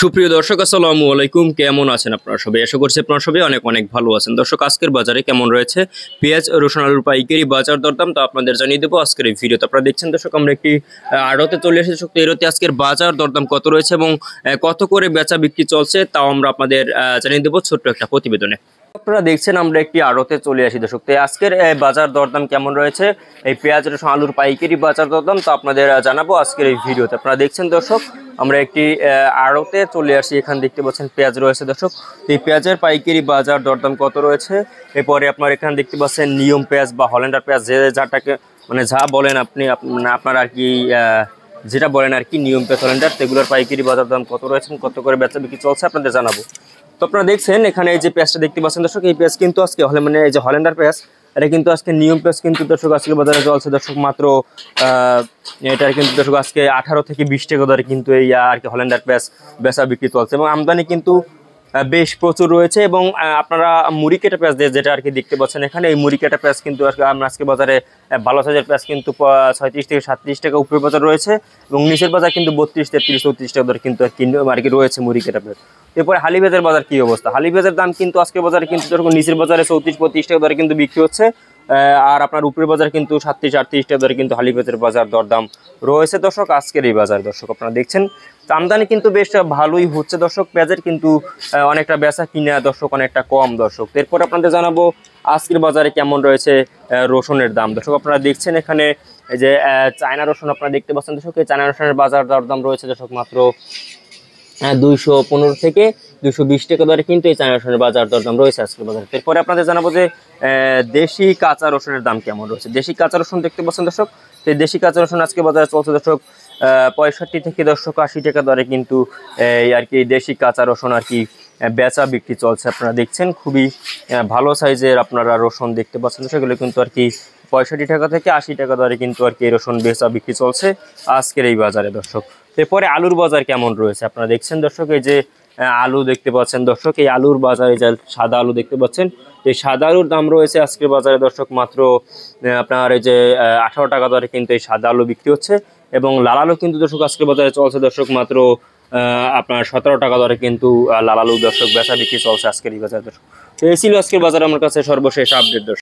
সুপ্রিয় দর্শক আসসালামু আলাইকুম, কেমন আছেন আপনারা সবাই? আশা করছি আপনারা সবাই অনেক অনেক ভালো আছেন। দর্শক, আজকের বাজারে কেমন রয়েছে পেঁয়াজ, রসুন, আলুর পাইকারি বাজার দরদাম তো আপনাদের জানিয়ে দেবো আজকের এই ভিডিওতে। আপনারা দেখছেন দর্শক, আমরা একটি আড়তে চলে এসেছি। দর্শক, এরতে আজকের বাজার দরদাম কত রয়েছে এবং কত করে বেচা বিক্রি চলছে তাও আমরা আপনাদের জানিয়ে দেবো ছোট্ট একটা প্রতিবেদনে। আপনারা দেখছেন আমরা একটি আড়তে চলে আসি। দর্শক, তো আজকের বাজার দরদাম কেমন রয়েছে এই পেঁয়াজ, রসুন, আলুর পাইকারি বাজার দরদাম তো আপনাদের জানাবো আজকের এই ভিডিওতে। আপনারা দেখছেন দর্শক, আমরা একটি আড়তে চলে আসি। এখানে দেখতে পাচ্ছেন পেঁয়াজ রয়েছে। দর্শক, এই পেঁয়াজের পাইকারি বাজার দরদাম কত রয়েছে, এরপরে আপনার এখানে দেখতে পাচ্ছেন নিয়ম পেঁয়াজ বা হল্যান্ডার পেঁয়াজ, যে যাটাকে মানে যা বলেন আপনি, আপনারা আর কি যেটা বলেন আর কি, নিয়ম পেঁয়াজ, হল্যান্ডার, সেগুলোর পাইকারি বাজার দাম কত রয়েছে, কত করে বেচা বিক্রি চলছে আপনাদের জানাবো। তো আপনারা দেখছেন এখানে এই যে পেঁয়াজটা দেখতে পাচ্ছেন দর্শক, এই পেঁয়াজ কিন্তু আজকে মানে এই যে হল্যান্ডার পেঁয়াজ, এটা কিন্তু আজকে নিয়ম পেঁয়াজ কিন্তু দর্শক আজকে বাজারে চলছে দর্শক মাত্র এটার কিন্তু দর্শক আজকে 18 থেকে 20 টাকা দরে কিন্তু এই আর কি হল্যান্ডার পেঁয়াজ বেচা বিক্রি চলছে এবং আমদানি কিন্তু বেশ প্রচুর রয়েছে। এবং আপনারা মুড়ি কেটা পেঁয়াজ যেটা আর কি দেখতে পাচ্ছেন এখানে, এই মুড়ি কেটা পেঁয়াজ কিন্তু আমরা আজকে বাজারে ভালো সাইজের পেঁয়াজ কিন্তু 36 থেকে 37 টাকা উপরে বাজার রয়েছে এবং নিচের বাজার কিন্তু 32, 33, 34 টাকা দরে কিন্তু আর কি রয়েছে মুড়ি কেটা পেঁয়াজ। এরপরে হালি পেঁয়াজের বাজার কি অবস্থা? হালি পেঁয়াজের দাম কিন্তু আজকের বাজারে কিন্তু যখন নিচের বাজারে 34-35 টাকা দরে কিন্তু বিক্রি হচ্ছে, আর আপনার উপরের বাজার কিন্তু 37-38 টাকা দরে কিন্তু হালি পেঁয়াজের বাজার দরদাম রয়েছে দর্শক আজকের এই বাজার। দর্শক, আপনারা দেখছেন আমদানি কিন্তু বেশ ভালোই হচ্ছে দর্শক, পেঁয়াজের কিন্তু অনেকটা বেচা কিনা দর্শক অনেকটা কম দর্শক। এরপর আপনাদের জানাবো আজকের বাজারে কেমন রয়েছে রসুনের দাম। দর্শক, আপনারা দেখছেন এখানে এই যে চায়না রসুন আপনারা দেখতে পাচ্ছেন দর্শক, এই চায়না রসুনের বাজার দরদাম রয়েছে দর্শক মাত্র 215 থেকে 220 টাকা দরে কিন্তু এই চায়না রসুনের বাজার দরদাম রয়েছে আজকের বাজারে। এরপরে আপনাদের জানাবো যে দেশি কাঁচা রসুনের দাম কেমন রয়েছে। দেশি কাঁচা রসুন দেখতে পাচ্ছেন দর্শক, এই দেশি কাঁচা রসুন আজকে বাজারে চলছে দর্শক 65 থেকে দর্শক 80 টাকা দরে কিন্তু এই আর কি দেশি কাঁচা রসুন আর কি বেচা বিক্রি চলছে। আপনারা দেখছেন খুবই ভালো সাইজের আপনারা রসুন দেখতে পাচ্ছেন, সেগুলো কিন্তু আর কি 65 টাকা থেকে 80 টাকা দরে কিন্তু আর কি রসুন বেচা বিক্রি চলছে আজকের এই বাজারে দর্শক। এরপরে আলুর বাজার কেমন রয়েছে আপনারা দেখছেন দর্শক, এই যে আলু দেখতে পাচ্ছেন দর্শক, এই আলুর বাজারে যে সাদা আলু দেখতে পাচ্ছেন, এই সাদা আলুর দাম রয়েছে আজকের বাজারে দর্শক মাত্র আপনার এই যে 18 টাকা দরে কিন্তু এই সাদা আলু বিক্রি হচ্ছে এবং লাল আলু কিন্তু দর্শক আজকের বাজারে চলছে দর্শক মাত্র আপনার 17 টাকা দরে কিন্তু লাল আলু দর্শক বেচা বিক্রি চলছে আজকের এই বাজারে দর্শক। এই ছিল আজকের বাজারে আমার কাছে সর্বশেষ আপডেট দর্শক।